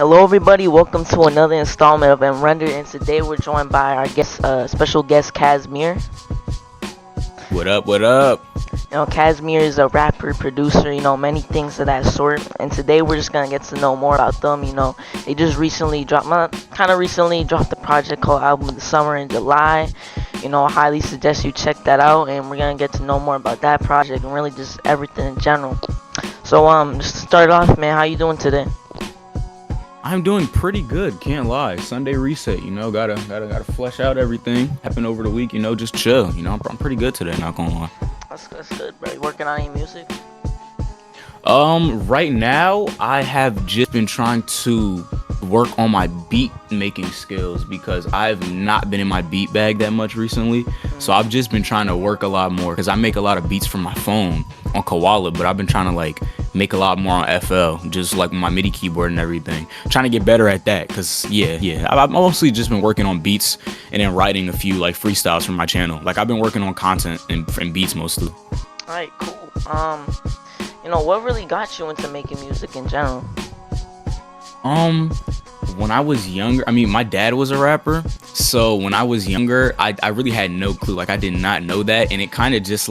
Hello, everybody. Welcome to another installment of Unrendered, and today we're joined by our special guest, KAZ-MIR. What up? What up? KAZ-MIR is a rapper, producer, many things of that sort. And today we're just gonna get to know more about them. They just recently dropped, the project called Album of the Summer in July. I highly suggest you check that out, and we're gonna get to know more about that project and really just everything in general. So, just to start off, man, how you doing today? I'm doing pretty good, can't lie. Sunday reset, gotta flesh out everything. Happened over the week, just chill. I'm pretty good today, not gonna lie. That's good, bro. You working on any music? Right now I have just been trying to work on my beat making skills because I've not been in my beat bag that much recently. So I've just been trying to work a lot more because I make a lot of beats from my phone on Koala, but I've been trying to make a lot more on FL, just like my MIDI keyboard and everything. Trying to get better at that because I've mostly just been working on beats and then writing a few freestyles for my channel. I've been working on content and beats mostly. Alright, cool. What really got you into making music in general? When I was younger, my dad was a rapper, so when I was younger, I really had no clue. I did not know that, and it kind of just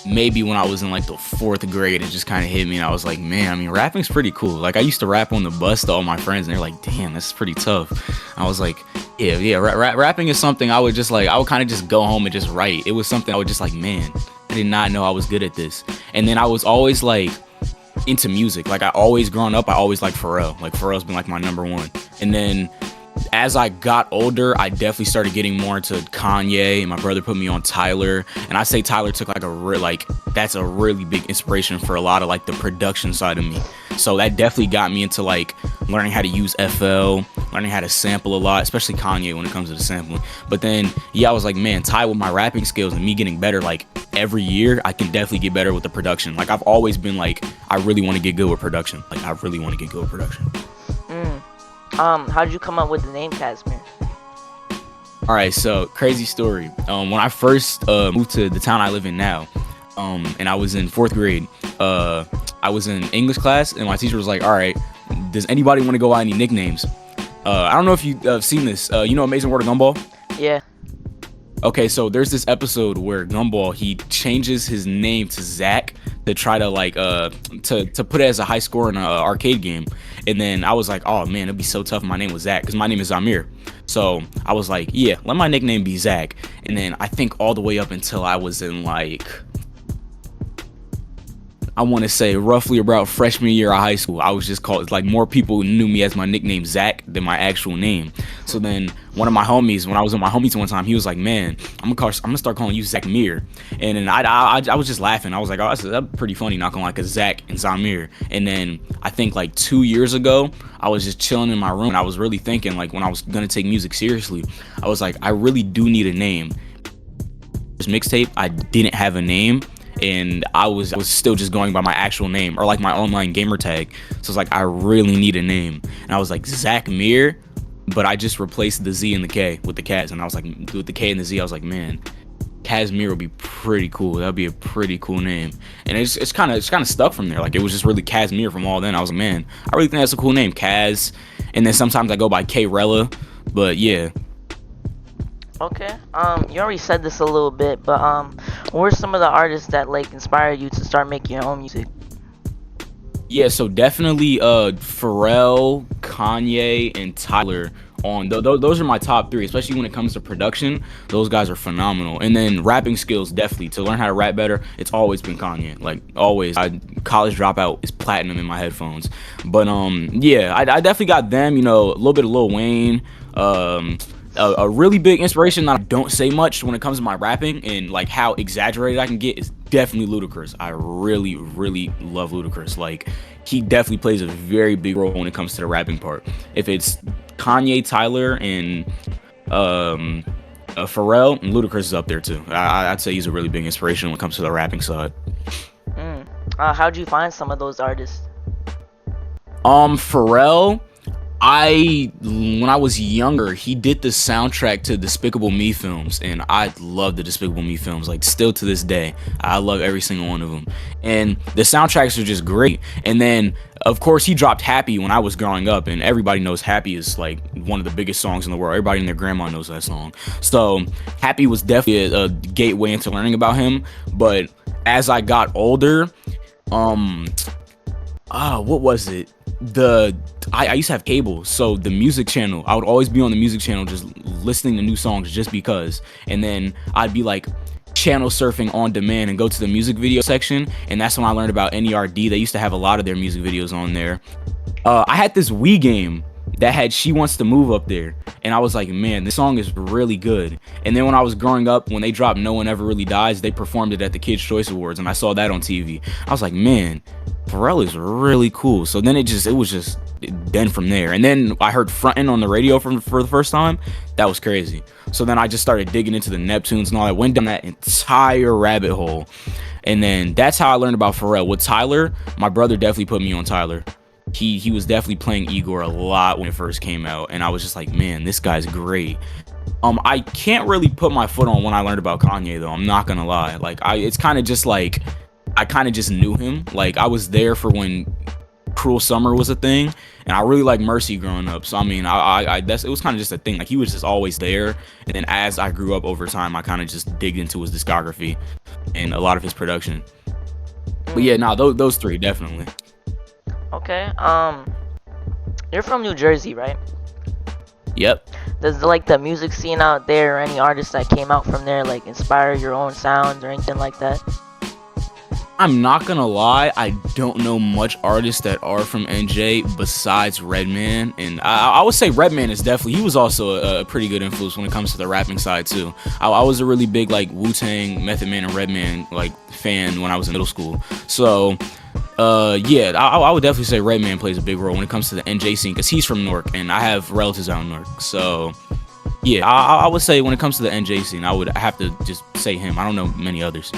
maybe when I was in the 4th grade, it just kind of hit me, and I was like, man, rapping's pretty cool. I used to rap on the bus to all my friends, and they're like, damn, this is pretty tough. I was like, yeah, rapping is something I would just I would kind of just go home and just write. It was something I would just man, I did not know I was good at this. And then I was always into music. I always growing up, I always liked Pharrell. Pharrell's been my number one. And then as I got older, I definitely started getting more into Kanye, and my brother put me on Tyler. And I say Tyler took that's a really big inspiration for a lot of the production side of me. So that definitely got me into learning how to use FL, learning how to sample a lot, especially Kanye when it comes to the sampling. But then I was like, man, tied with my rapping skills and me getting better every year, I can definitely get better with the production. I've always been I really want to get good with production. I really want to get good with production. How did you come up with the name KAZ-MIR? All right, so crazy story. When I first moved to the town I live in now, and I was in 4th grade, I was in English class, and my teacher was like, all right, does anybody want to go by any nicknames? I don't know if you've seen this. Amazing World of Gumball? Yeah. Okay, so there's this episode where Gumball, he changes his name to Zach to try to to put it as a high score in an arcade game. And then I was like, oh man, it'd be so tough if my name was Zach, because my name is Zamir. So I was like, yeah, let my nickname be Zach. And then I think all the way up until I was in I want to say roughly about freshman year of high school, I was just called, more people knew me as my nickname Zach than my actual name. So then one of my homies, when I was with my homies one time, he was like, man, I'm gonna start calling you Zach-MIR. And then I was just laughing. I was like, oh, that's pretty funny, not gonna lie, because Zach and Zamir. And then I think 2 years ago, I was just chilling in my room, and I was really thinking when I was gonna take music seriously, I was like, I really do need a name. This mixtape, I didn't have a name, and I was still just going by my actual name or my online gamer tag. So it's I really need a name, and I was like, Zach-MIR, but I just replaced the Z and the K with the Kaz, and I was like, with the K and the Z, I was like, man, KAZ-MIR would be pretty cool. That'd be a pretty cool name. And it's kind of stuck from there. It was just really KAZ-MIR from all then. I was like, man, I really think that's a cool name, Kaz. And then sometimes I go by K-Rella, but yeah. Okay. You already said this a little bit, but what were some of the artists that inspired you to start making your own music? Yeah, so definitely Pharrell, Kanye, and Tyler. Those are my top 3, especially when it comes to production. Those guys are phenomenal. And then rapping skills, definitely to learn how to rap better, it's always been Kanye. Always. College Dropout is platinum in my headphones. But yeah, I definitely got them. A little bit of Lil Wayne. A really big inspiration that I don't say much when it comes to my rapping and how exaggerated I can get is definitely Ludacris. I really, really love Ludacris. He definitely plays a very big role when it comes to the rapping part. If it's Kanye, Tyler, and Pharrell, and Ludacris is up there too. I'd say he's a really big inspiration when it comes to the rapping side. How'd you find some of those artists? Pharrell, When I was younger, he did the soundtrack to Despicable Me films, and I love the Despicable Me films. Like, still to this day, I love every single one of them. And the soundtracks are just great. And then, of course, he dropped Happy when I was growing up, and everybody knows Happy is like one of the biggest songs in the world. Everybody and their grandma knows that song. So Happy was definitely a gateway into learning about him. But as I got older, what was it? I used to have cable, so the music channel, I would always be on the music channel just listening to new songs just because. And then I'd be like channel surfing on demand and go to the music video section, and that's when I learned about NERD. They used to have a lot of their music videos on there. I had this Wii game that had She Wants to Move up there, and I was like, man, this song is really good. And then when I was growing up, when they dropped No One Ever Really Dies, they performed it at the Kids Choice Awards, and I saw that on TV. I was like, man, Pharrell is really cool. So then it was just then from there. And then I heard Frontin' on the radio for the first time. That was crazy. So then I just started digging into the Neptunes and all that. Went down that entire rabbit hole. And then that's how I learned about Pharrell. With Tyler, my brother definitely put me on Tyler. He was definitely playing Igor a lot when it first came out, and I was just like, man, this guy's great. I can't really put my foot on when I learned about Kanye though. I'm not gonna lie. Like it's kind of just like I kind of just knew him. Like I was there for when Cruel Summer was a thing, and I really liked Mercy growing up. So I mean, it was kind of just a thing. Like he was just always there, and then as I grew up over time, I kind of just digged into his discography and a lot of his production. But yeah, those three definitely. Okay. You're from New Jersey, right? Yep. Does like the music scene out there or any artists that came out from there like inspire your own sounds or anything like that? I'm not gonna lie, I don't know much artists that are from NJ besides Redman, and I would say Redman is definitely, he was also a pretty good influence when it comes to the rapping side too. I was a really big like Wu-Tang, Method Man, and Redman like fan when I was in middle school. So yeah, I would definitely say Redman plays a big role when it comes to the NJ scene because he's from Newark and I have relatives out in Newark. So yeah, I would say when it comes to the NJ scene, I have to just say him. I don't know many others.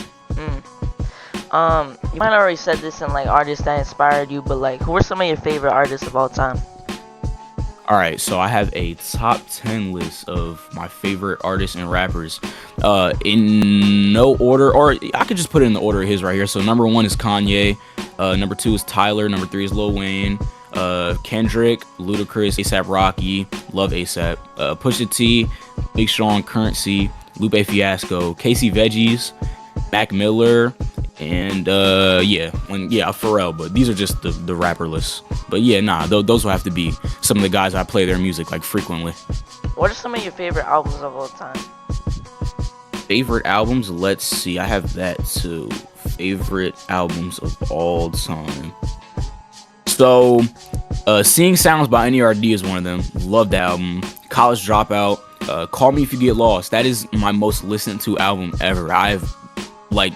You might already said this in like artists that inspired you, but like who are some of your favorite artists of all time? All right, so I have a top 10 list of my favorite artists and rappers in no order, or I could just put it in the order of his right here. So number 1 is Kanye, number 2 is Tyler, number 3 is Lil Wayne, Kendrick, Ludacris, A$AP Rocky, love A$AP, Pusha T, Big Sean, Currency, Lupe Fiasco, Casey Veggies, Mac Miller, and Pharrell. But these are just the rapper lists. But yeah, those will have to be some of the guys I play their music like frequently. What are some of your favorite albums of all time? Favorite albums? Let's see. I have that too. Favorite albums of all time. So, Seeing Sounds by NERD is one of them. Love that album. College Dropout. Call Me If You Get Lost. That is my most listened to album ever.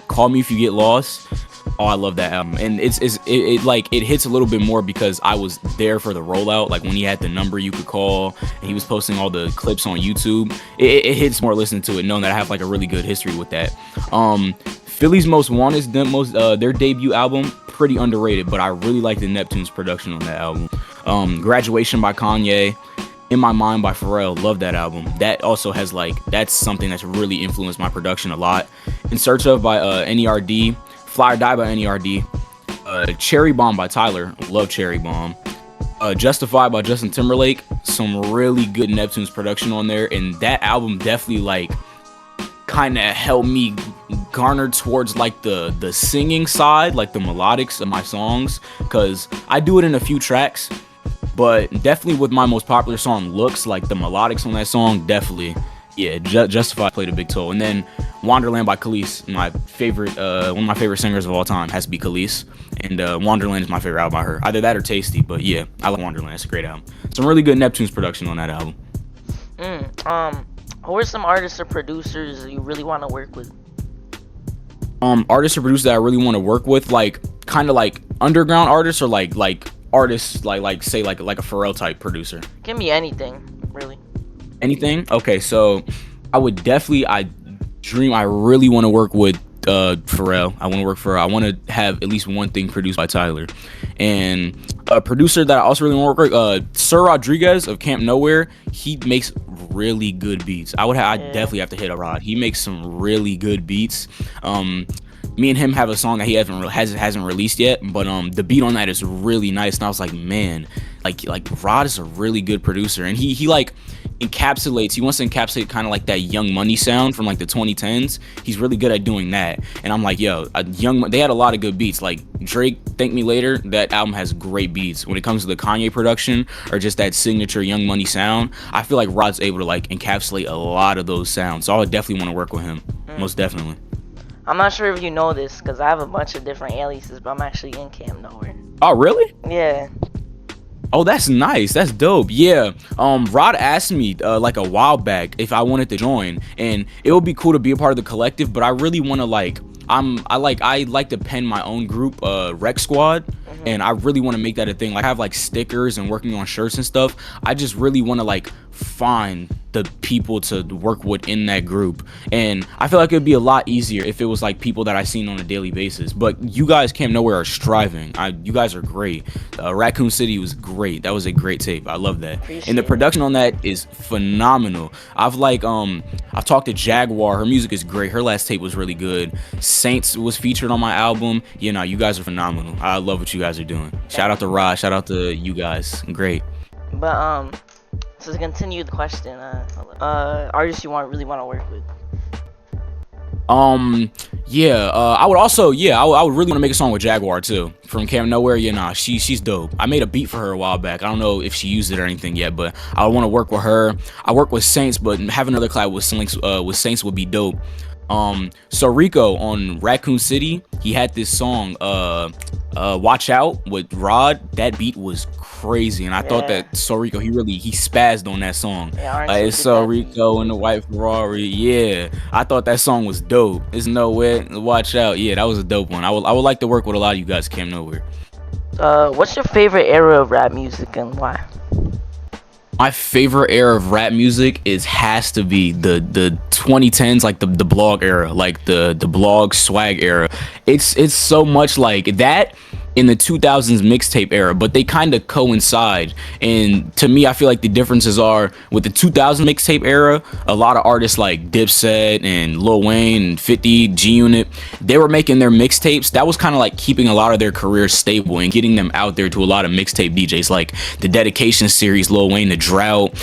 Call Me If You Get Lost. Oh, I love that album, and it hits a little bit more because I was there for the rollout. Like when he had the number you could call, and he was posting all the clips on YouTube. It hits more listening to it, knowing that I have like a really good history with that. Philly's Most Wanted, their debut album, pretty underrated, but I really like the Neptunes production on that album. Graduation by Kanye. In My Mind by Pharrell, love that album. That also has that's something that's really influenced my production a lot. In Search Of by NERD, Fly or Die by NERD, Cherry Bomb by Tyler, love Cherry Bomb, Justified by Justin Timberlake, some really good Neptunes production on there, and that album definitely kind of helped me garner towards the singing side, like the melodics of my songs, because I do it in a few tracks. But definitely with my most popular song, Looks, like the melodics on that song, definitely, yeah, Justified played a big toll. And then Wonderland by Khalees, my favorite, one of my favorite singers of all time has to be Khalees. And Wonderland is my favorite album by her. Either that or Tasty, but yeah, I like Wonderland. It's a great album. Some really good Neptunes production on that album. Who are some artists or producers you really want to work with? Artists or producers that I really want to work with, kind of like underground artists, or like artists say like a Pharrell type producer. Give me anything, really. Anything? Okay, so I really want to work with Pharrell. I want to have at least one thing produced by Tyler, and A producer that I also really want to work with, Sir Rodriguez of Camp Nowhere. He makes really good beats. I Yeah. definitely have to hit a Rod. He makes some really good beats. Me and him have a song that he hasn't released yet, but the beat on that is really nice, and I was like, man, like Rod is a really good producer, and he like encapsulates. He wants to encapsulate kind of like that Young Money sound from like the 2010s. He's really good at doing that, and I'm like, yo, they had a lot of good beats. Like Drake, Thank Me Later, that album has great beats. When it comes to the Kanye production or just that signature Young Money sound, I feel like Rod's able to like encapsulate a lot of those sounds. So I would definitely want to work with him, most definitely. I'm not sure if you know this, because I have a bunch of different aliases, but I'm actually in Camp Nowhere. Oh, really? Yeah. Oh, that's nice. That's dope. Yeah. Rod asked me like a while back if I wanted to join, and it would be cool to be a part of the collective. But I really want to like, I like to pen my own group, Rec Squad, and I really want to make that a thing. Like I have like stickers and working on shirts and stuff. I just really want to like find the people to work with in that group, and I feel like it would be a lot easier if it was like people that I seen on a daily basis. But you guys Camp Nowhere are striving. You guys are great. Raccoon City was great. That was a great tape. I love that. And the production on that is phenomenal. I've talked to Jaguar. Her music is great. Her last tape was really good. Saints was featured on my album. You guys are phenomenal. I love what you guys are doing. Shout out to Rod. Shout out to you guys. Great. But so to continue the question, artists you really want to work with? I would also, I would really want to make a song with Jaguar too, from Camp Nowhere. She's dope. I made a beat for her a while back. I don't know if she used it or anything yet, but I want to work with her. I work with Saints, but having another collab with Saints would be dope. So Rico on Raccoon City, he had this song, Watch Out with Rod. That beat was crazy, and I thought that Rico, he spazzed on that song. It's Rico in the white Ferrari. Yeah, I thought that song was dope. It's Nowhere, Watch Out. Yeah, that was a dope one. I would like to work with a lot of you guys Camp Nowhere. What's your favorite era of rap music and why? My favorite era of rap music has to be the 2010s, like the blog era, like the blog swag era. It's so much like that in the 2000s mixtape era, but they kind of coincide. And to me, I feel like the differences are with the 2000 mixtape era, a lot of artists like Dipset and Lil Wayne and 50, G-Unit, they were making their mixtapes. That was kind of like keeping a lot of their careers stable and getting them out there to a lot of mixtape DJs, like the Dedication series, Lil Wayne, The Drought,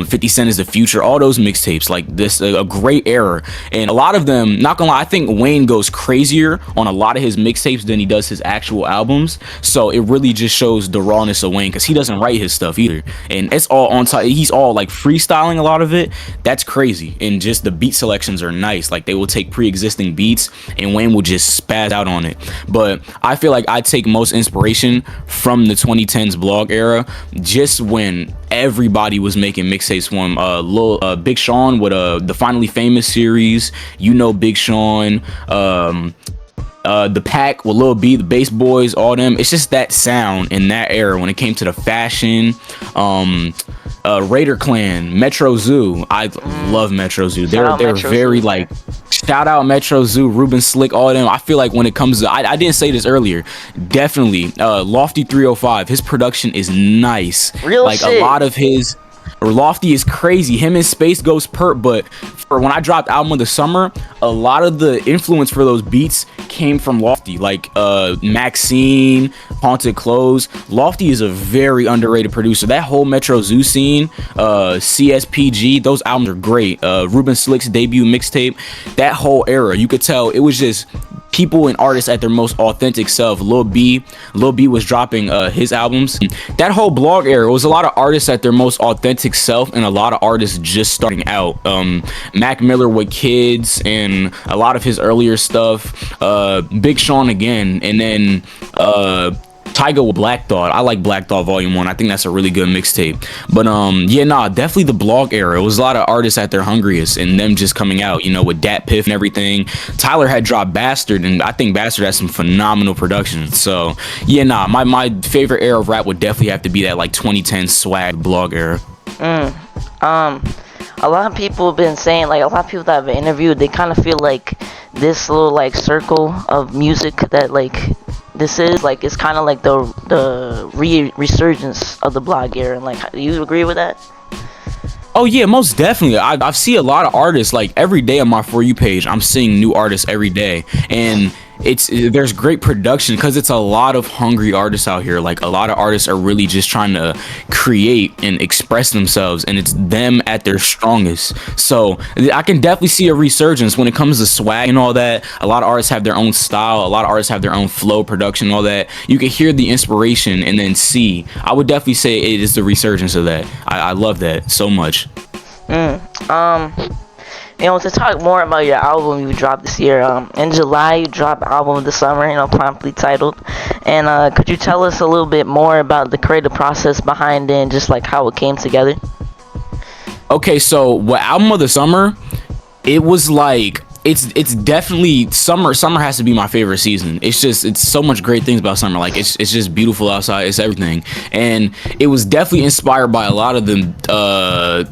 50 Cent is the Future, all those mixtapes, like this, a great era. And a lot of them, not gonna lie, I think Wayne goes crazier on a lot of his mixtapes than he does his actual albums. So it really just shows the rawness of Wayne, because he doesn't write his stuff either, and it's all on top. He's all like freestyling a lot of it. That's crazy. And just the beat selections are nice. Like they will take pre-existing beats and Wayne will just spaz out on it. But I feel like I take most inspiration from the 2010s blog era, just when everybody was making mixtapes from Big Sean with the Finally Famous series, Big Sean, the Pack with Lil B, the Bass Boys, all them. It's just that sound in that era when it came to the fashion. Raider Clan, Metro Zoo. I love Metro Zoo. They're very like, shout out Metro Zoo, Ruben Slick, all of them. I feel like when it comes to, I didn't say this earlier, definitely Lofty 305, his production is nice. Real shit. A lot of his Lofty is crazy. Him and Space Ghost Perp. But for when I dropped Album of the Summer, a lot of the influence for those beats came from Lofty, like Maxine, Haunted Clothes. Lofty is a very underrated producer. That whole Metro Zoo scene, CSPG, those albums are great. Ruben Slick's debut mixtape, that whole era, you could tell it was just people and artists at their most authentic self. Lil B was dropping his albums. That whole blog era was a lot of artists at their most authentic self and a lot of artists just starting out. Mac Miller with Kids and a lot of his earlier stuff. Big Sean again, and then Tyga with Black Thought. I like Black Thought Volume 1. I think that's a really good mixtape. But definitely the blog era. It was a lot of artists at their hungriest and them just coming out, with Dat Piff and everything. Tyler had dropped Bastard, and I think Bastard has some phenomenal production. So my favorite era of rap would definitely have to be that like 2010 swag blog era. A lot of people have been saying, like, a lot of people that I've interviewed, they kind of feel like this little like circle of music that like this is like it's kind of like the resurgence of the blog era, and like, do you agree with that? Oh yeah, most definitely. I see a lot of artists like every day on my For You page. I'm seeing new artists every day, and there's great production because it's a lot of hungry artists out here. Like a lot of artists are really just trying to create and express themselves, and it's them at their strongest. So I can definitely see a resurgence when it comes to swag and all that. A lot of artists have their own style. A lot of artists have their own flow, production, and all that. You can hear the inspiration and then see. I would definitely say it is the resurgence of that. I love that so much. To talk more about your album you dropped this year, in July you dropped Album of the Summer, promptly titled. And could you tell us a little bit more about the creative process behind it and just like how it came together? Okay, so what Album of the Summer, it was like it's definitely summer. Summer has to be my favorite season. It's so much great things about summer. Like it's just beautiful outside. It's everything, and it was definitely inspired by a lot of them.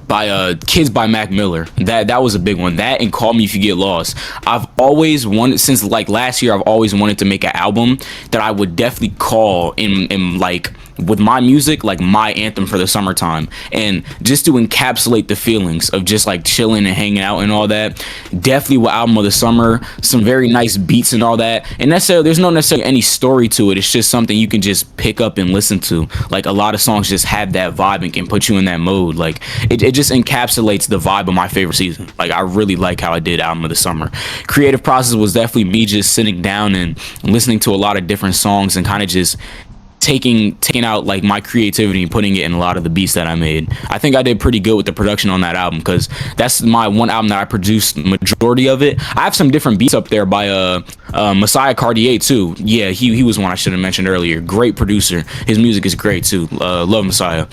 By Kids by Mac Miller. That was a big one. That and Call Me If You Get Lost. I've always wanted, since like last year, I've always wanted to make an album that I would definitely call in like, with my music, like my anthem for the summertime, and just to encapsulate the feelings of just like chilling and hanging out and all that. Definitely with Album of the Summer, some very nice beats and all that, and there's no necessarily any story to it. It's just something you can just pick up and listen to. Like a lot of songs just have that vibe and can put you in that mode. Like it just encapsulates the vibe of my favorite season. Like I really like how I did Album of the Summer. Creative process was definitely me just sitting down and listening to a lot of different songs and kind of just taking out like my creativity and putting it in a lot of the beats that I made. I think I did pretty good with the production on that album because that's my one album that I produced majority of it. I have some different beats up there by Messiah Cartier too. Yeah, he was one I should have mentioned earlier. Great producer. His music is great too. Love Messiah.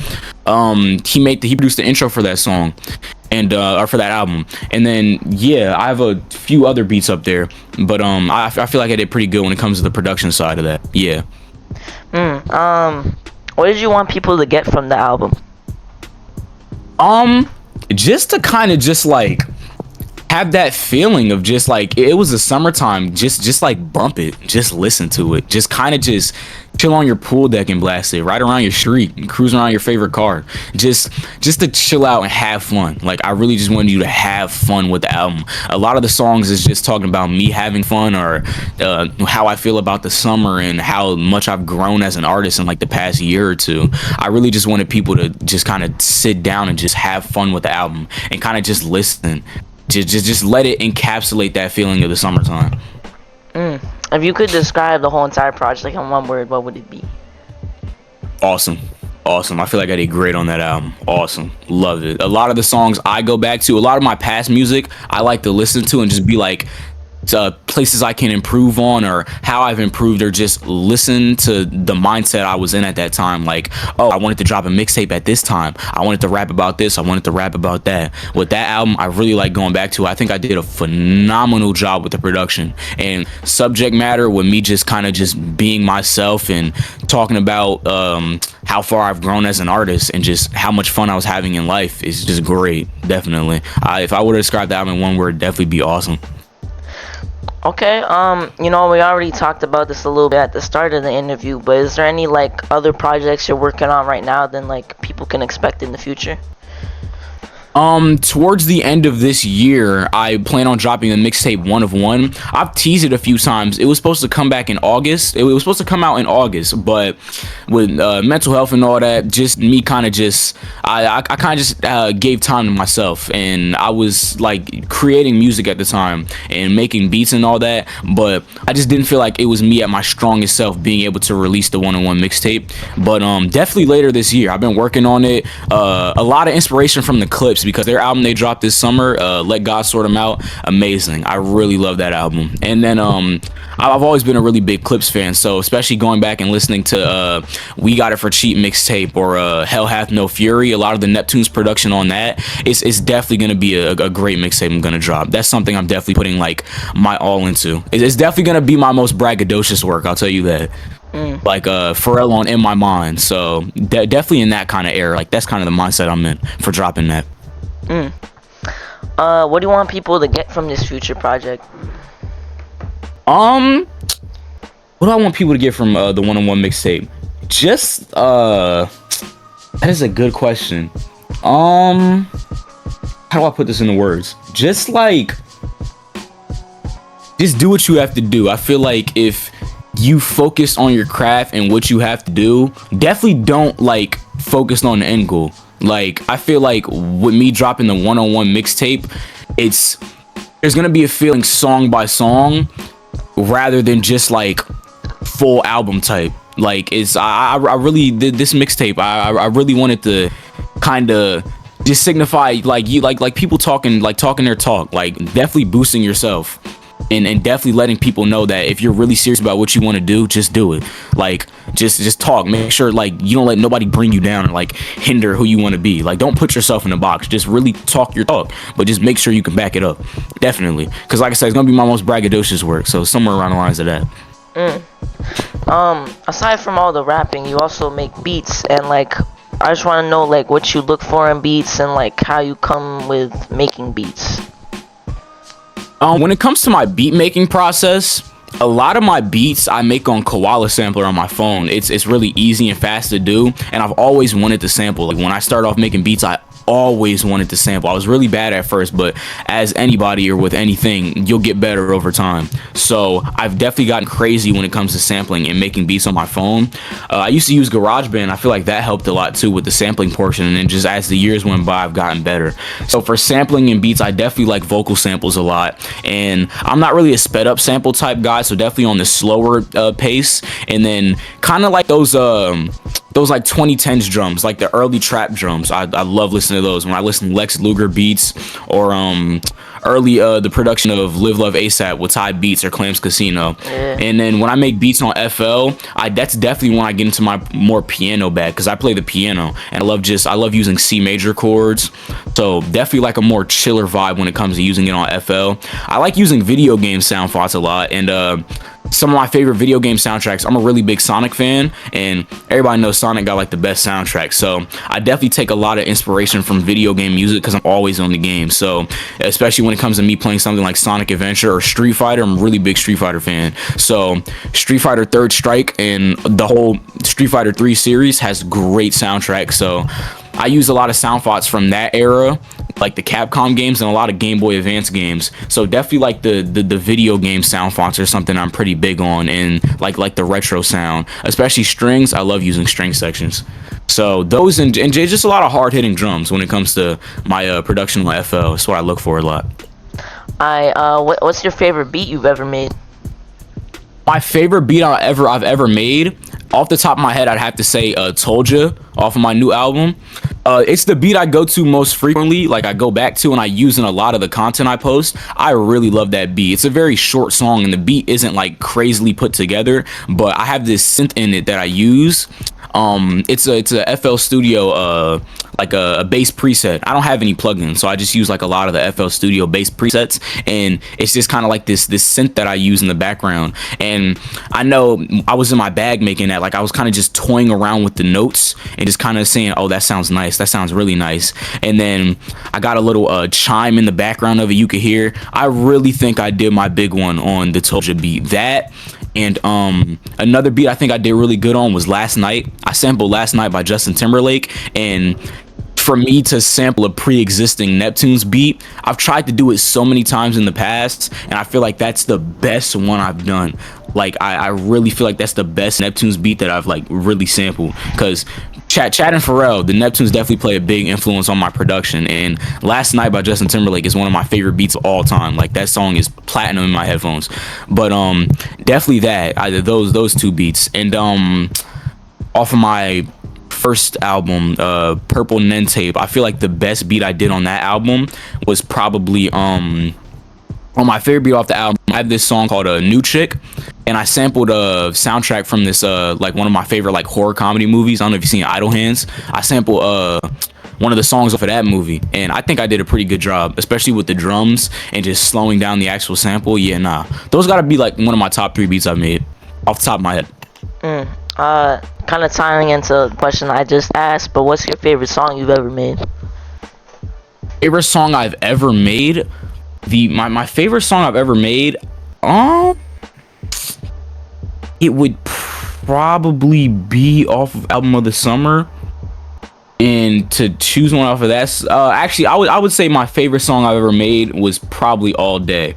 He produced the intro for that song and or for that album. And then yeah, I have a few other beats up there, but I feel like I did pretty good when it comes to the production side of that. Yeah. What did you want people to get from the album? Just to kind of just like have that feeling of just like it was the summertime, just like bump it, just listen to it, just kind of just chill on your pool deck and blast it, ride around your street and cruise around your favorite car, just to chill out and have fun. Like I really just wanted you to have fun with the album. A lot of the songs is just talking about me having fun, or how I feel about the summer and how much I've grown as an artist in like the past year or two. I really just wanted people to just kind of sit down and just have fun with the album and kind of just listen. Just let it encapsulate that feeling of the summertime. If you could describe the whole entire project in one word, what would it be? Awesome. I feel like I did great on that album. Awesome. Love it. A lot of the songs I go back to, a lot of my past music I like to listen to and just be like, places I can improve on or how I've improved, or just listen to the mindset I was in at that time. Like, oh, I wanted to drop a mixtape at this time. I wanted to rap about this. I wanted to rap about that. With that album, I really like going back to. I think I did a phenomenal job with the production and subject matter, with me just kind of just being myself and talking about how far I've grown as an artist and just how much fun I was having in life is just great. Definitely. If I were to describe the album in one word, it'd definitely be awesome. Okay, we already talked about this a little bit at the start of the interview, but is there any like other projects you're working on right now that like people can expect in the future? Towards the end of this year, I plan on dropping the mixtape One of One. I've teased it a few times. It was supposed to come back in August. It was supposed to come out in August, but with mental health and all that, just me kind of just, I kind of just gave time to myself, and I was like creating music at the time and making beats and all that, but I just didn't feel like it was me at my strongest self being able to release the One of One mixtape. But definitely later this year, I've been working on it. A lot of inspiration from the Clips, because their album they dropped this summer, Let God Sort Them Out, amazing. I really love that album. And then I've always been a really big Clips fan, so especially going back and listening to We Got It For Cheap mixtape, or Hell Hath No Fury, a lot of the Neptune's production on that, it's definitely going to be a great mixtape I'm going to drop. That's something I'm definitely putting like my all into. It's definitely going to be my most braggadocious work, I'll tell you that. Like Pharrell on In My Mind, so definitely in that kind of era. Like that's kind of the mindset I'm in for dropping that. What do you want people to get from this future project? What what do I want people to get from the one-on-one mixtape? Just that is a good question. How do I put this into words? Just do what you have to do. I feel like if you focus on your craft and what you have to do, definitely don't like focus on the end goal. Like, I feel like with me dropping the one-on-one mixtape, there's gonna be a feeling song by song rather than just like full album type. Like, I really did this mixtape. I really wanted to kind of just signify like you like people talking their talk, like definitely boosting yourself. And definitely letting people know that if you're really serious about what you want to do, just do it. Like, just talk. Make sure like you don't let nobody bring you down or like hinder who you want to be. Like, don't put yourself in a box. Just really talk your talk, but just make sure you can back it up. Definitely, because like I said, it's gonna be my most braggadocious work. So somewhere around the lines of that. Aside from all the rapping, you also make beats, and like I just want to know like what you look for in beats and like how you come with making beats. When it comes to my beat making process, a lot of my beats I make on Koala Sampler on my phone. It's really easy and fast to do, and I've always wanted to sample. Like, when I started off making beats, I always wanted to sample. I was really bad at first, but as anybody or with anything, you'll get better over time. So I've definitely gotten crazy when it comes to sampling and making beats on my phone. I used to use GarageBand. I feel like that helped a lot too with the sampling portion, and then just as the years went by, I've gotten better. So for sampling and beats, I definitely like vocal samples a lot, and I'm not really a sped up sample type guy, so definitely on the slower pace. And then kind of like those like 2010s drums, like the early trap drums. I love listening to those. When I listen to Lex Luger beats, or early the production of Live Love ASAP with Ty Beats or Clams Casino. Yeah. And then when I make beats on FL, that's definitely when I get into my more piano bag, because I play the piano and I love using C major chords. So definitely like a more chiller vibe when it comes to using it on FL. I like using video game sound fonts a lot, and some of my favorite video game soundtracks. I'm a really big Sonic fan, and everybody knows Sonic got like the best soundtrack. So I definitely take a lot of inspiration from video game music because I'm always on the game. So especially when it comes to me playing something like Sonic Adventure or Street Fighter, I'm a really big Street Fighter fan. So Street Fighter Third Strike and the whole Street Fighter 3 series has great soundtracks. So I use a lot of sound fonts from that era, like the Capcom games and a lot of Game Boy Advance games. So definitely like the video game sound fonts are something I'm pretty big on, and like the retro sound, especially strings. I love using string sections. So those and just a lot of hard hitting drums when it comes to my production on FL. That's what I look for a lot. What's your favorite beat you've ever made? My favorite beat I've ever made, off the top of my head, I'd have to say Told Ya off of my new album. It's the beat I go to most frequently, like I go back to and I use in a lot of the content I post. I really love that beat. It's a very short song and the beat isn't like crazily put together, but I have this synth in it that I use. It's a FL Studio like a bass preset. I don't have any plugins, so I just use like a lot of the FL Studio bass presets, and it's just kind of like this synth that I use in the background. And I know I was in my bag making that, like I was kind of just toying around with the notes and just kind of saying, oh, that sounds nice, that sounds really nice. And then I got a little chime in the background of it you could hear. I really think I did my big one on the Told Ya beat. That and another beat I think I did really good on was Last Night. I sampled Last Night by Justin Timberlake, and for me to sample a pre-existing Neptune's beat, I've tried to do it so many times in the past, and I feel like that's the best one I've done. Like I really feel like that's the best Neptune's beat that I've like really sampled, because Chad and Pharrell, the Neptunes definitely play a big influence on my production, and Last Night by Justin Timberlake is one of my favorite beats of all time. Like that song is platinum in my headphones. But definitely that, either those two beats. And off of my first album, Purple Nen Tape, I feel like the best beat I did on that album was probably on my favorite beat off the album. I have this song called New Chick, and I sampled a soundtrack from this like one of my favorite like horror comedy movies. I don't know if you've seen Idle Hands. I sampled one of the songs off of that movie, and I think I did a pretty good job, especially with the drums and just slowing down the actual sample. Yeah, nah, those gotta be like one of my top 3 beats I've made off the top of my head. Kind of tying into the question I just asked, but what's your favorite song you've ever made? Favorite song I've ever made? My favorite song I've ever made, it would probably be off of Album of the Summer. And to choose one off of that, actually, I would say my favorite song I've ever made was probably All Day,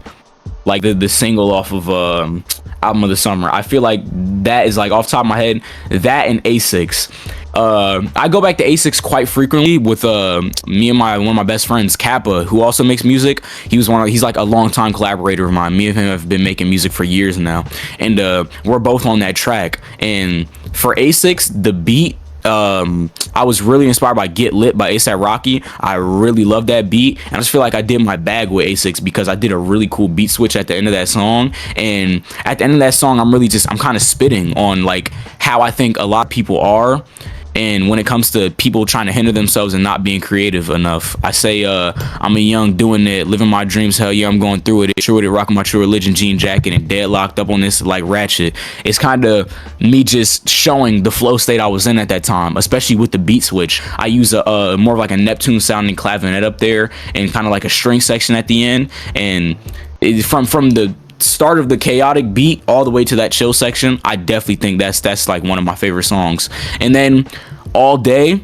like the single off of Album of the Summer. I feel like that is, like, off the top of my head, that and A6. I go back to A6 quite frequently with me and one of my best friends, Kappa, who also makes music. He's like a longtime collaborator of mine. Me and him have been making music for years now, and we're both on that track. And for A6, the beat, I was really inspired by Get Lit by A$AP Rocky. I really love that beat, and I just feel like I did my bag with A6 because I did a really cool beat switch at the end of that song. And at the end of that song, I'm kind of spitting on, like, how I think a lot of people are. And when it comes to people trying to hinder themselves and not being creative enough, I say, I'm a young doing it, living my dreams. Hell yeah, I'm going through it. True with it, rocking my True Religion jean jacket and deadlocked up on this like ratchet. It's kind of me just showing the flow state I was in at that time, especially with the beat switch. I use a more of like a Neptune sounding clavinet up there and kind of like a string section at the end. And from the start of the chaotic beat all the way to that chill section, I definitely think that's like one of my favorite songs. And then All Day,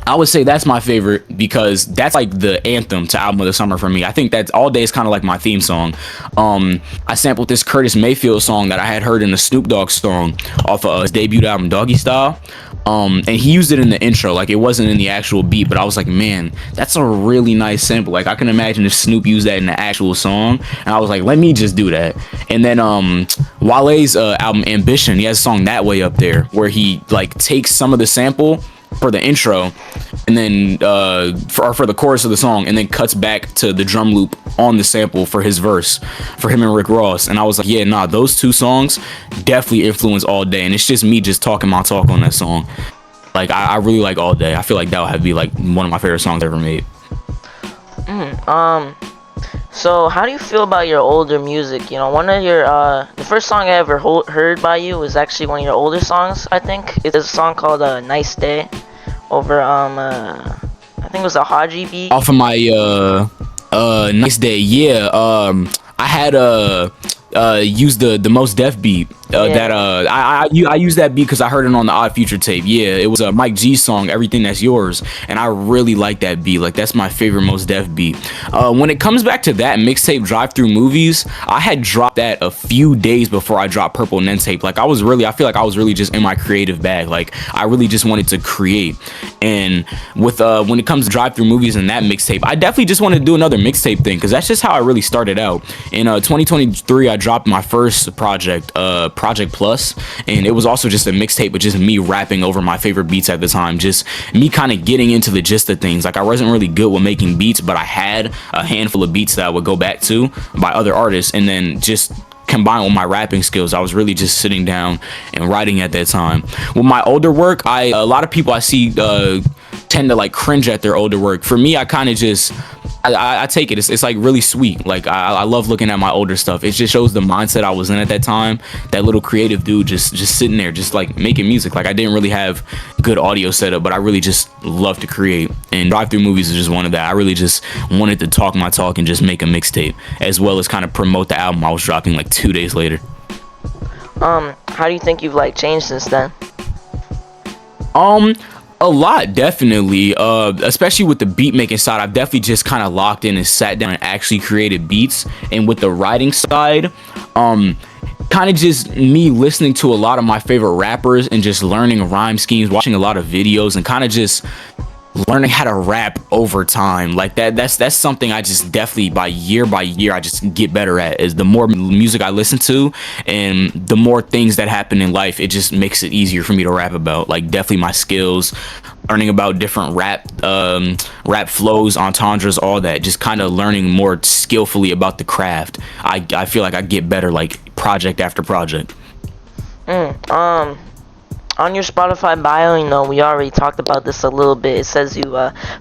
I would say that's my favorite because that's like the anthem to Album of the Summer for me. I think that All Day is kind of like my theme song. I sampled this Curtis Mayfield song that I had heard in the Snoop Dogg song off of his debut album Doggy Style. And he used it in the intro, like it wasn't in the actual beat, but I was like, man, that's a really nice sample. Like I can imagine if Snoop used that in the actual song, and I was like, let me just do that. And then Wale's album Ambition, he has a song That Way up there where he like takes some of the sample for the intro and then for the chorus of the song, and then cuts back to the drum loop on the sample for his verse for him and Rick Ross. And I was like, yeah, nah, those two songs definitely influence All Day, and it's just me just talking my talk on that song. Like I really like All Day. I feel like that would have to be like one of my favorite songs ever made. So how do you feel about your older music? You know, one of your the first song I ever heard by you was actually one of your older songs. I think it's a song called Nice Day over I think it was a Haji beat off of my Nice Day. Yeah, I had used the Most Def beat that I used that beat because I heard it on the Odd Future tape. Yeah, it was Mike G's song Everything That's Yours, and I really like that beat. Like that's my favorite Most Def beat. When it comes back to that mixtape Drive Through Movies, I had dropped that a few days before I dropped Purple Nen tape. Like I feel like I was really just in my creative bag. Like I really just wanted to create. And with when it comes to Drive Through Movies and that mixtape, I definitely just wanted to do another mixtape thing because that's just how I really started out. In 2023, I dropped my first project, Project Plus, and it was also just a mixtape with just me rapping over my favorite beats at the time, just me kind of getting into the gist of things. Like I wasn't really good with making beats, but I had a handful of beats that I would go back to by other artists, and then just combined with my rapping skills, I was really just sitting down and writing at that time. With my older work, a lot of people I see tend to like cringe at their older work. For me, I kind of just I take it. It's like really sweet. Like I love looking at my older stuff. It just shows the mindset I was in at that time. That little creative dude just sitting there, just like making music. Like I didn't really have good audio setup, but I really just love to create. And Drive Through Movies is just one of that. I really just wanted to talk my talk and just make a mixtape, as well as kind of promote the album I was dropping like 2 days later. How do you think you've like changed since then? A lot, definitely. Especially with the beat making side, I've definitely just kind of locked in and sat down and actually created beats. And with the writing side, kind of just me listening to a lot of my favorite rappers and just learning rhyme schemes, watching a lot of videos, and kind of just learning how to rap over time. Like that's something I just definitely by year I just get better at. Is the more music I listen to and the more things that happen in life, it just makes it easier for me to rap about. Like definitely my skills, learning about different rap flows, entendres, all that, just kind of learning more skillfully about the craft. I feel like I get better like project after project. On your Spotify bio, you know, we already talked about this a little bit. It says you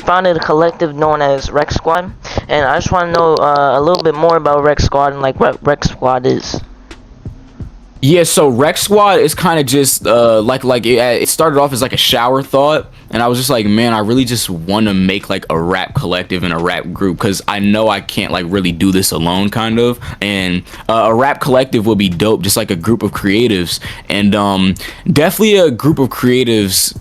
founded a collective known as Rec Squad, and I just want to know a little bit more about Rec Squad and like what Rec Squad is. Yeah, so Rec Squad is kind of just it started off as like a shower thought, and I was just like, man, I really just want to make like a rap collective and a rap group because I know I can't like really do this alone, kind of. And a rap collective would be dope, just like a group of creatives, and definitely a group of creatives.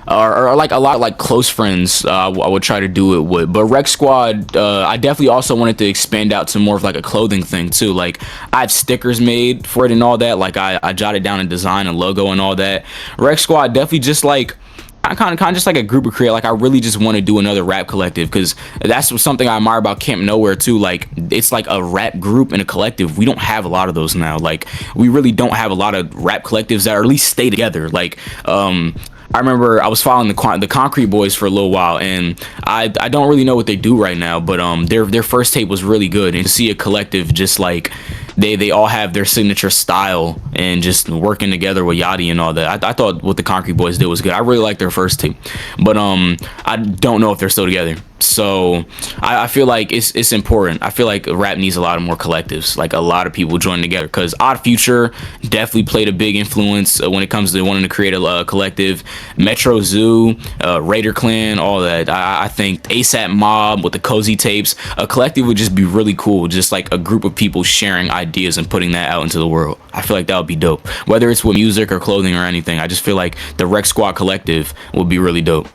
Or like a lot like close friends I would try to do it with, but Rec Squad I definitely also wanted to expand out to more of like a clothing thing too. Like I have stickers made for it and all that, like I jotted down a design and logo and all that. Rec Squad definitely just like kind of just like a group of creators. Like I really just want to do another rap collective because that's something I admire about Camp Nowhere too. Like it's like a rap group and a collective. We don't have a lot of those now. Like we really don't have a lot of rap collectives that at least stay together. Like I remember I was following the Concrete Boys for a little while, and I don't really know what they do right now, but their first tape was really good, and to see a collective just like they all have their signature style and just working together with Yachty and all that. I thought what the Concrete Boys did was good. I really liked their first tape, but I don't know if they're still together. So I feel like it's important. I feel like rap needs a lot of more collectives, like a lot of people joining together. Because Odd Future definitely played a big influence when it comes to wanting to create a collective. Metro Zoo, Raider Clan, all that. I think ASAP Mob with the Cozy tapes, a collective would just be really cool. Just like a group of people sharing ideas and putting that out into the world. I feel like that would be dope. Whether it's with music or clothing or anything, I just feel like the Rec Squad collective would be really dope.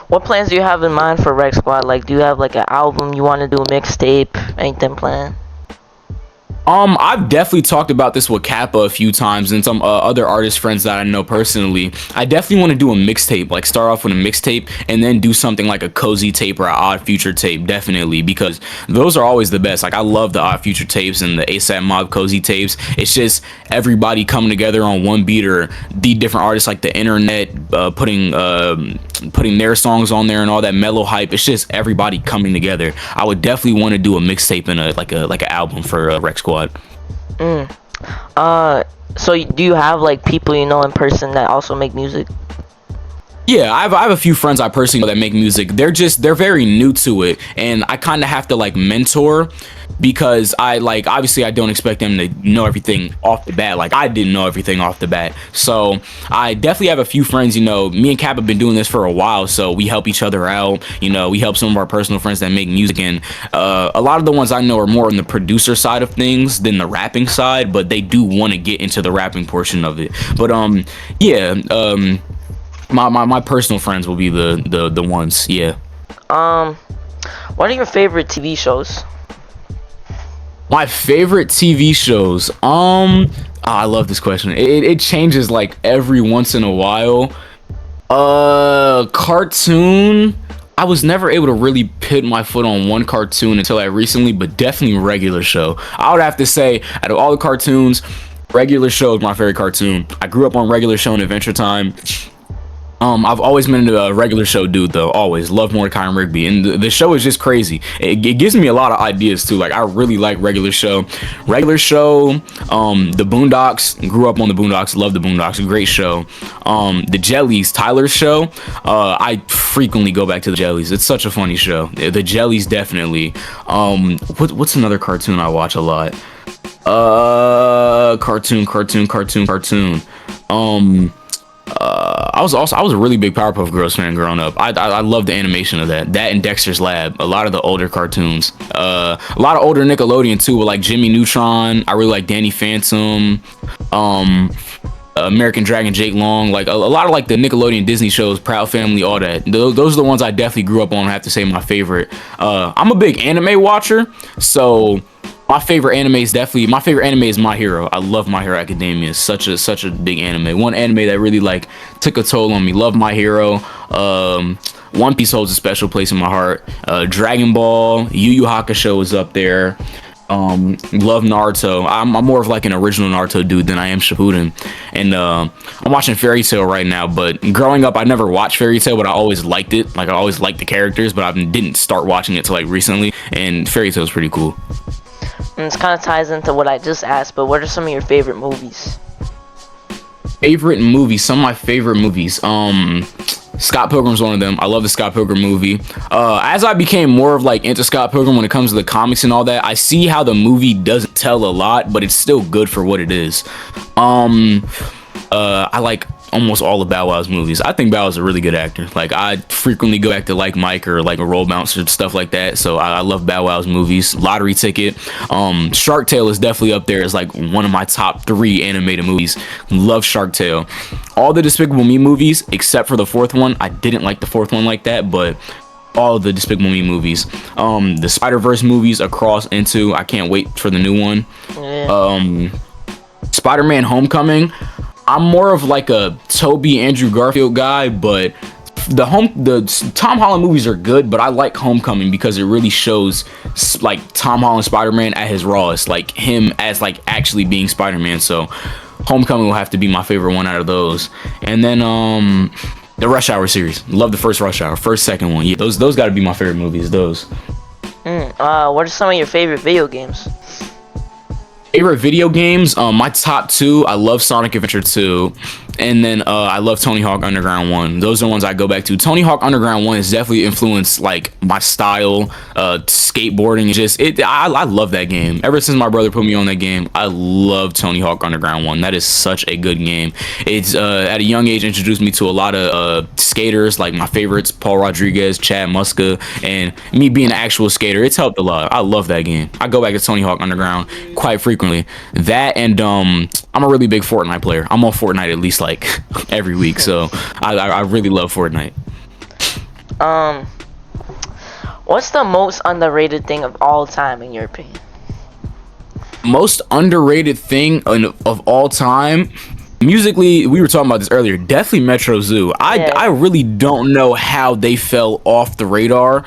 What plans do you have in mind for Rec Squad? Like, do you have like an album you want to do, a mixtape, anything planned? I've definitely talked about this with Kappa a few times and some other artist friends that I know personally. I definitely want to do a mixtape, like start off with a mixtape and then do something like a Cozy tape or an Odd Future tape, definitely, because those are always the best. Like I love the Odd Future tapes and the ASAP Mob Cozy tapes. It's just everybody coming together on one beat, or the different artists like the internet putting their songs on there and all that mellow hype. It's just everybody coming together. I would definitely want to do a mixtape and like an album for Rec Squad. So do you have like people you know in person that also make music? Yeah, I have a few friends I personally know that make music. They're very new to it, and I kind of have to like mentor, because I like, obviously I don't expect them to know everything off the bat. Like I didn't know everything off the bat. So I definitely have a few friends, you know, me and Cap have been doing this for a while, so we help each other out. You know, we help some of our personal friends that make music, and a lot of the ones I know are more on the producer side of things than the rapping side, but they do want to get into the rapping portion of it. But my personal friends will be the ones. Yeah. What are your favorite TV shows? My favorite TV shows. I love this question. It changes like every once in a while. Cartoon. I was never able to really put my foot on one cartoon until I recently, but definitely Regular Show. I would have to say, out of all the cartoons, Regular Show is my favorite cartoon. I grew up on Regular Show and Adventure Time. I've always been a Regular Show dude, though. Always loved Mordecai and Rigby, and the show is just crazy. It gives me a lot of ideas too. Like I really like Regular Show. The Boondocks. Grew up on the Boondocks. Love the Boondocks. Great show. The Jellies, Tyler's show. I frequently go back to the Jellies. It's such a funny show. The Jellies, definitely. What's another cartoon I watch a lot? Cartoon. I was a really big Powerpuff Girls fan growing up. I love the animation of that and Dexter's Lab. A lot of the older cartoons, a lot of older Nickelodeon too, with like Jimmy Neutron. I really like Danny Phantom, American Dragon, Jake Long. Like a lot of like the Nickelodeon Disney shows, Proud Family, all that. Those are the ones I definitely grew up on. I have to say my favorite. I'm a big anime watcher, so my favorite anime is My Hero. I love My Hero Academia. It's such a big anime. One anime that really like took a toll on me. Love My Hero. One Piece holds a special place in my heart. Dragon Ball, Yu Yu Hakusho is up there. Love Naruto. I'm more of like an original Naruto dude than I am Shippuden. And I'm watching Fairy Tail right now, but growing up I never watched Fairy Tail, but I always liked it. Like I always liked the characters, but I didn't start watching it till like recently, and Fairy Tail is pretty cool. And this kind of ties into what I just asked, but what are some of your favorite movies? Some of my favorite movies. Scott Pilgrim's one of them. I love the Scott Pilgrim movie. As I became more of like into Scott Pilgrim when it comes to the comics and all that, I see how the movie doesn't tell a lot, but it's still good for what it is. I like almost all of Bow Wow's movies. I think Bow Wow's a really good actor. Like, I frequently go back to like Mike or like a Roll Bouncer, stuff like that. So I love Bow Wow's movies. Lottery Ticket. Shark Tale is definitely up there as like one of my top 3 animated movies. Love Shark Tale. All the Despicable Me movies, except for the 4th one. I didn't like the 4th one like that, but all of the Despicable Me movies. The Spider-Verse movies, Across, Into. I can't wait for the new one. Yeah. Spider-Man Homecoming. I'm more of like a Tobey Andrew Garfield guy, but the Tom Holland movies are good, but I like Homecoming because it really shows like Tom Holland Spider-Man at his rawest, like him as like actually being Spider-Man. So Homecoming will have to be my favorite one out of those. And then the Rush Hour series. Love the first Rush Hour, first, second one. Yeah, those got to be my favorite movies. Those. What are some of your favorite video games? Favorite video games, my top 2, I love Sonic Adventure 2, and then I love Tony Hawk Underground 1. Those are the ones I go back to. Tony Hawk Underground 1 has definitely influenced like my style, skateboarding. I love that game. Ever since my brother put me on that game, I love Tony Hawk Underground 1. That is such a good game. It's at a young age introduced me to a lot of skaters, like my favorites, Paul Rodriguez, Chad Muska, and me being an actual skater. It's helped a lot. I love that game. I go back to Tony Hawk Underground quite frequently. That, and I'm a really big Fortnite player. I'm on Fortnite at least like every week, so I really love Fortnite. What's the most underrated thing of all time in your opinion? Most underrated thing of all time, musically, we were talking about this earlier, definitely Metro Zoo. I really don't know how they fell off the radar.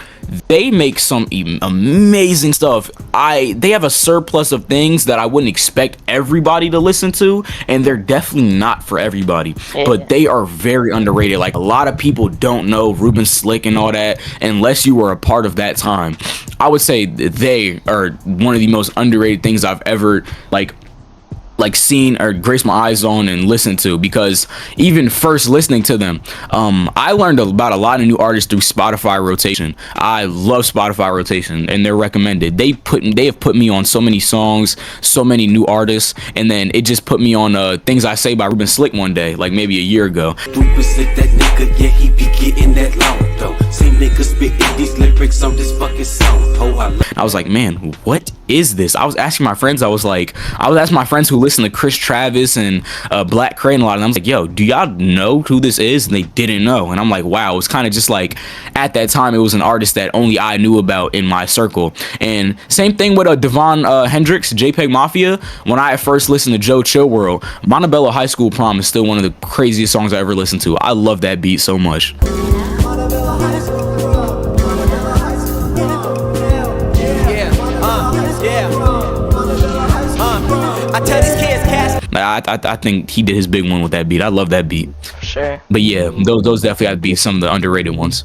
They make some amazing stuff. They have a surplus of things that I wouldn't expect everybody to listen to, and they're definitely not for everybody. Yeah. But they are very underrated. Like, a lot of people don't know Ruben Slick and all that unless you were a part of that time. I would say they are one of the most underrated things I've ever like seen or graced my eyes on and listened to, because even first listening to them, I learned about a lot of new artists through Spotify rotation. I love Spotify rotation, and they're recommended. They have put me on so many songs, so many new artists, and then it just put me on Things I Say by Ruben Slick one day, like maybe a year ago. Ruben Slick, that nigga, yeah, he be getting that long though. Same nigga spitting these lyrics on this fucking song. I was like, man, what is this? I was asking my friends. I was asking my friends who listen to Chris Travis and Black Crane a lot, and I was like, yo, do y'all know who this is? And they didn't know. And I'm like, wow. It was kind of just like, at that time, it was an artist that only I knew about in my circle. And same thing with Devon Hendrix, JPEG Mafia. When I first listened to Joe Chill World, Montebello High School Prom is still one of the craziest songs I ever listened to. I love that beat so much. I think he did his big one with that beat. I love that beat. For sure. But yeah, those definitely have to be some of the underrated ones.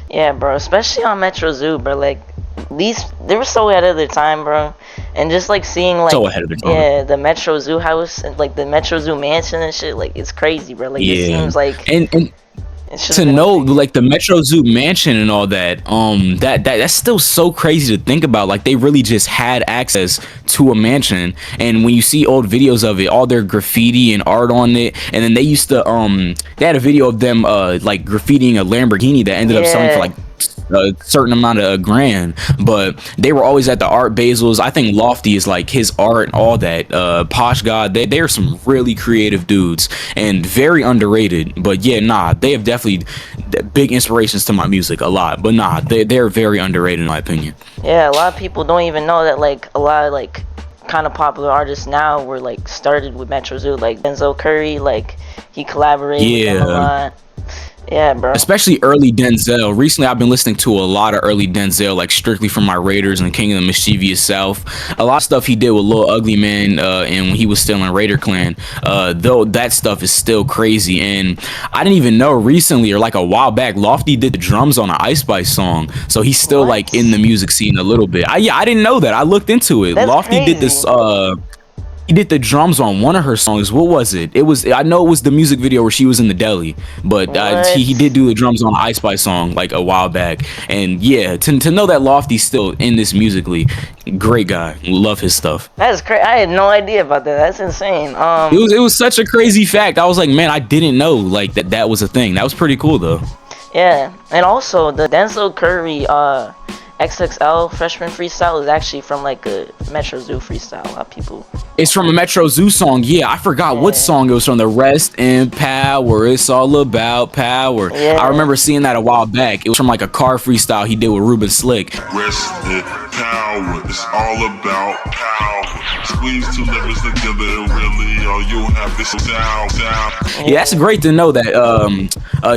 Yeah, bro. Especially on Metro Zoo, bro. Like, these, they were so ahead of their time, bro. And just like seeing like, so ahead of their time. Yeah, the Metro Zoo house and like the Metro Zoo mansion and shit. Like, it's crazy, bro. Like, it seems like and to know like the Metro Zoo mansion and all that, that's still so crazy to think about. Like, they really just had access to a mansion, and when you see old videos of it, all their graffiti and art on it, and then they used to they had a video of them like graffitiing a Lamborghini that ended up selling for like a certain amount of grand, but they were always at the Art Basels. I think Lofty is like his art, all that. Posh God, they are some really creative dudes and very underrated. But yeah, they have definitely big inspirations to my music, a lot. But they're very underrated in my opinion. Yeah, a lot of people don't even know that like a lot of like kind of popular artists now were like started with Metro Zoo, like Denzel Curry, like he collaborated with them a lot. Yeah, bro. Especially early Denzel. Recently, I've been listening to a lot of early Denzel, like Strictly from My Raiders and King of the Mischievous South. A lot of stuff he did with Lil Ugly Man, and when he was still in Raider Clan. Though that stuff is still crazy, and I didn't even know recently or like a while back, Lofty did the drums on an Ice Spice song, so he's still like in the music scene a little bit. I didn't know that. I looked into it. That's Lofty crazy. did this. He did the drums on one of her songs. What was it? I know it was the music video where she was in the deli, but he did do the drums on Ice Spice song like a while back. And yeah, to know that Lofty's still in this musically, great guy. Love his stuff. That's crazy. I had no idea about that. That's insane. It was such a crazy fact. I was like, man, I didn't know like that was a thing. That was pretty cool though. Yeah, and also the Denzel Curry XXL freshman freestyle is actually from like a Metro Zoo freestyle. A lot of people. It's from a Metro Zoo song. Yeah, I forgot what song it was from. The Rest in Power. It's all about power. Yeah. I remember seeing that a while back. It was from like a car freestyle he did with Ruben Slick. Rest in power, it's all about power. Squeeze two levers together and really all you have this sound. Yeah, that's great to know that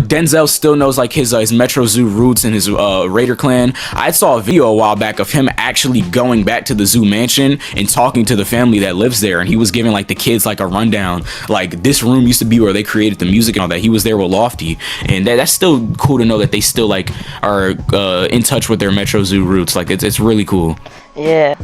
Denzel still knows like his Metro Zoo roots and his Raider clan. I saw a video a while back of him actually going back to the Zoo Mansion and talking to the family that lives there, and he was giving like the kids like a rundown. Like, this room used to be where they created the music and all that. He was there with Lofty, and that's still cool to know that they still like are in touch with their Metro Zoo roots. Like, it's really cool. Yeah.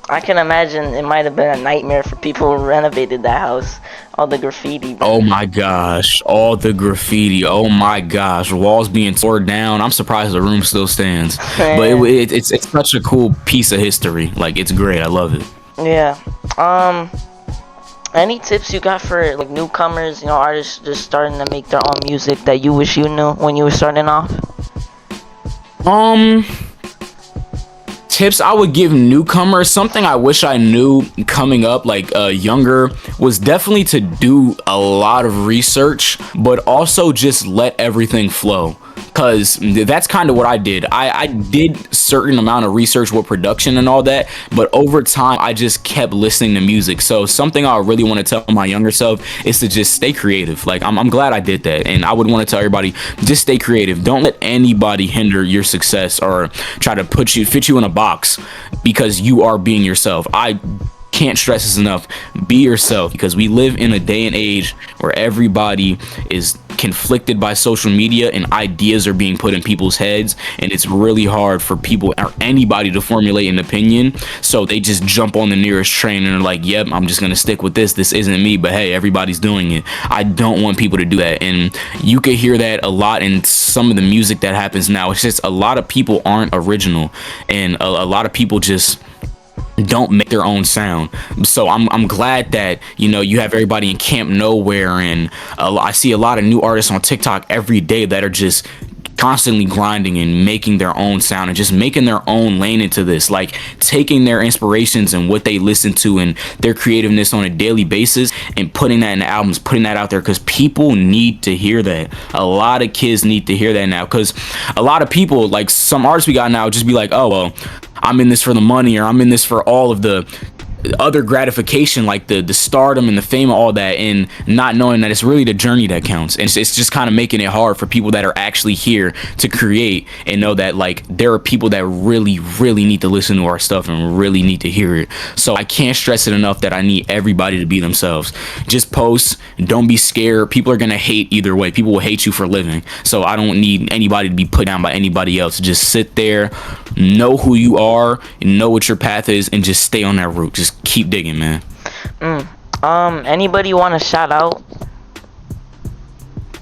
I can imagine it might have been a nightmare for people who renovated that house. All the graffiti. Oh my gosh, all the graffiti. Oh my gosh, walls being torn down. I'm surprised the room still stands. But it's such a cool piece of history. Like, it's great. I love it. Yeah. Any tips you got for like newcomers, you know, artists just starting to make their own music that you wish you knew when you were starting off? Tips I would give newcomers, something I wish I knew coming up like younger, was definitely to do a lot of research, but also just let everything flow. Because that's kind of what I did. I did certain amount of research with production and all that, but over time I just kept listening to music. So something I really want to tell my younger self is to just stay creative. Like, I'm glad I did that, and I would want to tell everybody, just stay creative. Don't let anybody hinder your success or try to fit you in a box because you are being yourself. I can't stress this enough. Be yourself, because we live in a day and age where everybody is conflicted by social media and ideas are being put in people's heads, and it's really hard for people or anybody to formulate an opinion, so they just jump on the nearest train and are like, yep, I'm just gonna stick with this isn't me, but hey, everybody's doing it. I don't want people to do that, and you could hear that a lot in some of the music that happens now. It's just a lot of people aren't original, and a lot of people just don't make their own sound. So I'm glad that, you know, you have everybody in Camp Nowhere, and I see a lot of new artists on TikTok every day that are just constantly grinding and making their own sound and just making their own lane into this, like taking their inspirations and what they listen to and their creativeness on a daily basis and putting that in the albums, putting that out there, because people need to hear that. A lot of kids need to hear that now, because a lot of people, like some artists we got now, just be like, oh well, I'm in this for the money, or I'm in this for all of the other gratification, like the stardom and the fame and all that, and not knowing that it's really the journey that counts. And it's just kind of making it hard for people that are actually here to create and know that like there are people that really need to listen to our stuff and really need to hear it. So I can't stress it enough that I need everybody to be themselves. Just post, don't be scared. People are gonna hate either way. People will hate you for living, so I don't need anybody to be put down by anybody else. Just sit there, know who you are, and know what your path is, and just stay on that route. Just keep digging, man. Anybody want to shout out?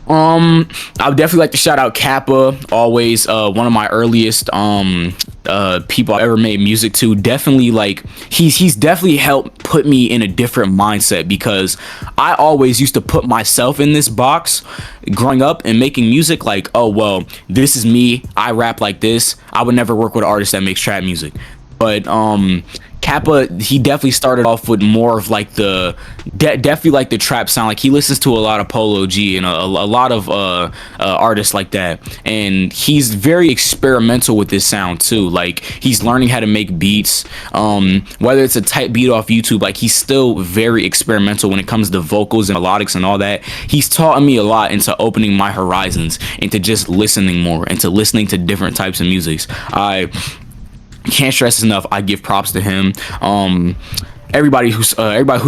I would definitely like to shout out Kappa. Always one of my earliest people I ever made music to. Definitely, like, he's definitely helped put me in a different mindset, because I always used to put myself in this box growing up and making music, like, oh well, this is me, I rap like this, I would never work with an artist that makes trap music. But Kappa, he definitely started off with more of like the definitely like the trap sound. Like, he listens to a lot of Polo G and a lot of artists like that, and he's very experimental with this sound too. Like, he's learning how to make beats, whether it's a type beat off YouTube. Like, he's still very experimental when it comes to vocals and melodics and all that. He's taught me a lot into opening my horizons, into just listening more, into listening to different types of musics. I can't stress enough, I give props to him. everybody who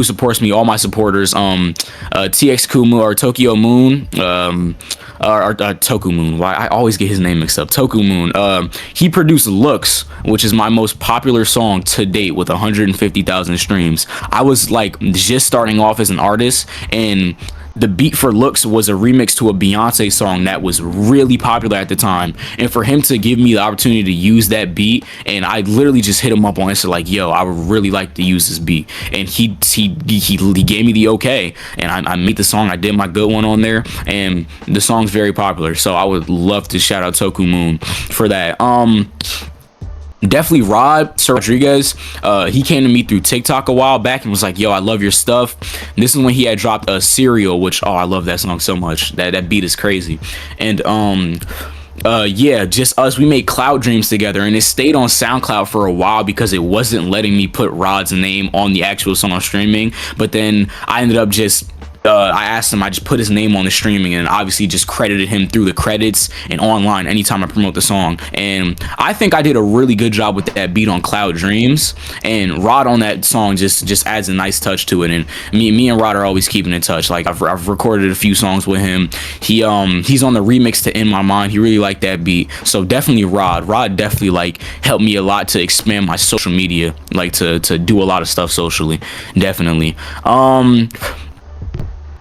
supports me, all my supporters, TX Kumu or Tokyo Moon, or Toku Moon. Why I always get his name mixed up. Toku Moon. He produced Looks, which is my most popular song to date with 150,000 streams. I was like just starting off as an artist, and the beat for Looks was a remix to a Beyonce song that was really popular at the time. And for him to give me the opportunity to use that beat, and I literally just hit him up on Insta like, yo, I would really like to use this beat. And he gave me the okay. And I made the song. I did my good one on there. And the song's very popular. So I would love to shout out Toku Moon for that. Definitely Rod Rodriguez. He came to me through TikTok a while back and was like, yo, I love your stuff. And this is when he had dropped a Serial, which, I love that song so much. That beat is crazy. And yeah, just us, we made Cloud Dreams together, and it stayed on SoundCloud for a while because it wasn't letting me put Rod's name on the actual song on streaming. But then I ended up just I asked him, I just put his name on the streaming, and obviously just credited him through the credits and online anytime I promote the song. And I think I did a really good job with that beat on Cloud Dreams, and Rod on that song just adds a nice touch to it. And me and Rod are always keeping in touch. Like I've recorded a few songs with him. He's on the remix to In My Mind. He really liked that beat. So definitely Rod definitely like helped me a lot to expand my social media, like to do a lot of stuff socially. Definitely.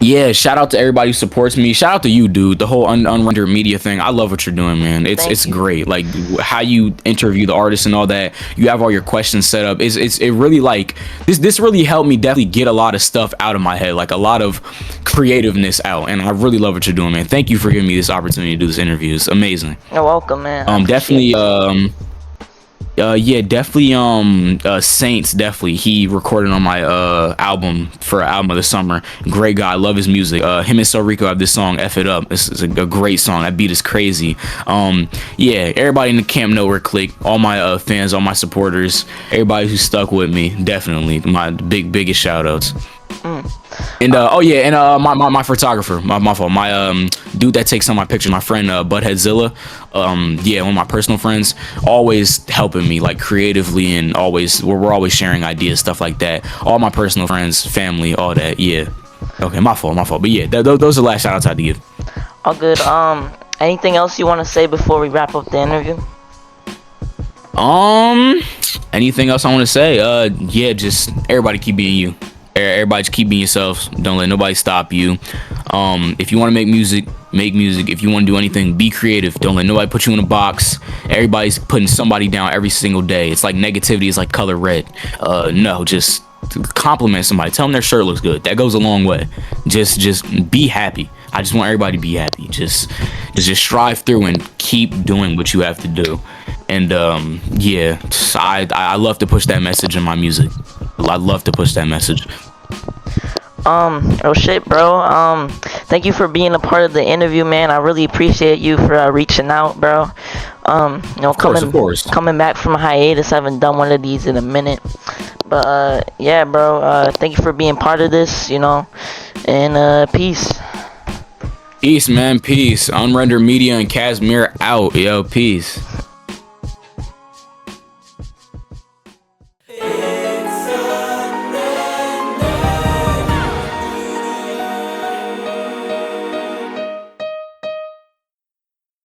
Yeah, shout out to everybody who supports me. Shout out to you, dude. The whole unrendered media thing. I love what you're doing, man. It's great. Like how you interview the artists and all that. You have all your questions set up. It really like this really helped me definitely get a lot of stuff out of my head, like a lot of creativeness out. And I really love what you're doing, man. Thank you for giving me this opportunity to do this interview. It's amazing. You're welcome, man. Definitely Saints, definitely. He recorded on my album for Album of the Summer. Great guy, I love his music. Him and Circa have this song F It Up. It's a great song. That beat is crazy. Yeah, everybody in the Camp Nowhere clique, all my fans, all my supporters, everybody who stuck with me, definitely my biggest shout outs. And my photographer, my fault, my dude that takes some of my pictures, my friend Buttheadzilla, one of my personal friends, always helping me like creatively, and we're always sharing ideas, stuff like that. All my personal friends, family, all that. Yeah. Okay, my fault. But yeah, those are the last shout outs I had to give. All good. Anything else you want to say before we wrap up the interview? Anything else I want to say? Yeah, just everybody keep being you. Everybody just keep being yourselves. Don't let nobody stop you. If you want to make music, make music. If you want to do anything, be creative. Don't let nobody put you in a box. Everybody's putting somebody down every single day. It's like negativity is like color red. No, just compliment somebody. Tell them their shirt looks good. That goes a long way. Just be happy. I just want everybody to be happy. Just strive through and keep doing what you have to do. And yeah, I love to push that message in my music. I love to push that message. Oh shit, bro. Thank you for being a part of the interview, man. I really appreciate you for reaching out, bro. Of course. Coming back from hiatus. I haven't done one of these in a minute. But yeah, bro. Thank you for being part of this, and peace. Peace, man. Peace. Unrendered Media and KAZ-MIR out. Yo, peace.